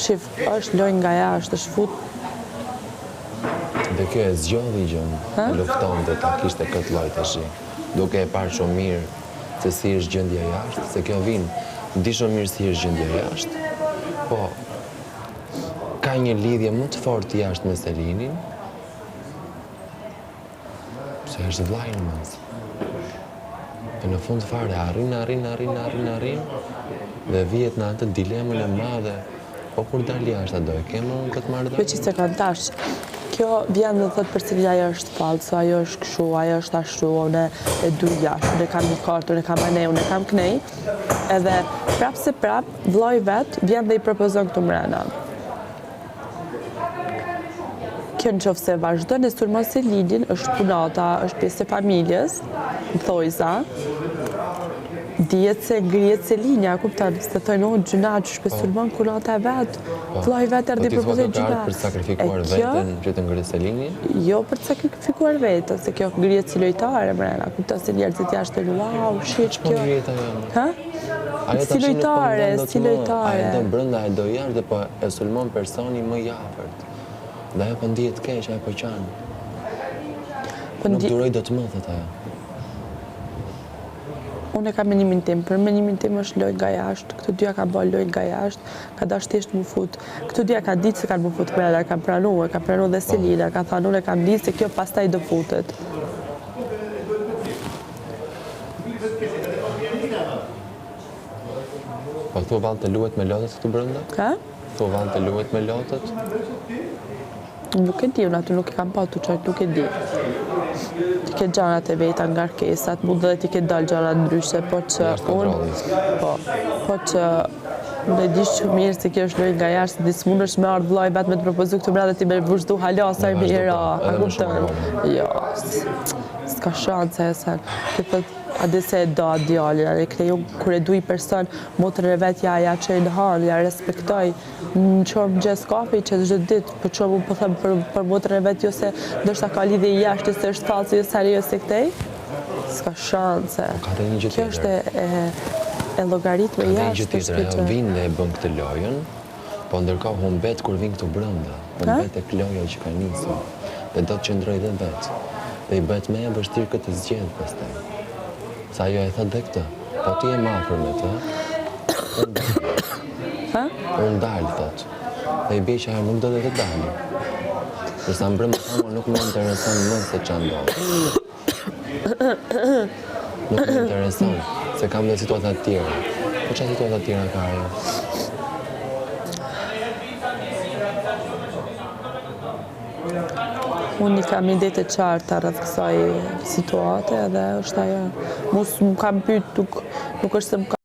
Shif, është lojë nga jashtë, është fut. Dhe kjo e zgjodhi gjën, lufton dhe ta kishte këtë lloj tash. Duke e parë shumë mirë se si është gjendja jashtë, se kjo di shumë mirë si është gjendja jashtë, po ka një lidhje më të fortë jashtë me Selinin, se është vllai në mes. E në fund fare arrin dhe vihet në atë dilemën e madhe, po kur dal jashtë do e kemë këtë marrëdhënie. Po që se kanë tash. Kjo vjen dhe thot për se ajo është falsë, ajo është kështu, ajo është ashtu, unë e du jashtë, unë e kam një kartë, unë e kam anej, unë e kam knej, edhe prapë se prapë, vllai vet vjen dhe i propozon këtu mrena. Kjo në qoftë se vazhdon e sulmon Selinin, është punata, është pjesë e familjes, në thojza, dihet se ngrihet Selini, kupton, se thonë o gjuna që shpesulmon kunata e vet, vllai vet erdhi propozoi gjuna. Për të sakrifikuar veten që të ngrihet Selini? Jo për të sakrifikuar veten, se kjo ngrihet si lojtare mrena, kupton se njerëzit jashtë wow, shit kjo. Ha? Si lojtare. Ajo do brenda, ajo do jashtë, po e sulmon personi më i afërt. Dhe ajo po ndihet keq, ajo po qan. Nuk duroj do të më thot ajo. Unë e kam menimin tim, për menimin tim është lojë nga jashtë, këto dyja ka bërë lojë nga jashtë, ka dash thjesht më fut. Këto dyja ka ditë se kanë më fut mrena, ka pranuar dhe Selina, ka thënë unë e kam ditë se kjo pastaj do futet. Po thu vallë të luhet me lotët këtu brenda? Ha? Thu vallë të luhet me lotët? Nuk e di, unë aty nuk e kam patu qajt, nuk e di. Ti ke gjanat e veta nga rkesat, mund dhe ti ke dalë gjanat ndryshe, po që unë... Po që unë e dish që mirë se kjo është lojë nga jashtë, disë mund është me ardhë vllai vet me të propozu këtë mra dhe ti me vëzhdu halasaj me hera. Jo, s'ka shanse e sen. Ti thët, adi se e da djallin, adi kreju kër e du i person, motër e vet ja që e në hanë, ja respektoj. Në qomë gjesë kafe i që të gjithë ditë, për qomë unë po thëmë për motër e vet jo se ndoshta ka lidhje i jashtë, se është falsë, jo serios e këtej. S'ka shanse. Kjo është e logaritme i jashtë. Ka një gjë tjetër, ajo vinë dhe e bën këtë lojën, po ndërkohë humbet kur vinë këtu brenda. Humbet e kloja që ka nisur, dhe do të qëndroj dhe vetë. Dhe i bëhet me e vështirë këtë zgjedhë pastaj. Sa ajo e thot dhe këtë, po ti e mafër me të, unë dalë, thot. Dhe i bje që ajo nuk do dhe të dalë. Përsa më brëmë të nuk më intereson më se që ndohë. Nuk më intereson, se kam dhe situatat tjera. Po që situatat tjera ka ajo? Unë i kam ide të qarta rreth kësaj situate edhe është ajo. Mos më kam pyet, nuk është se më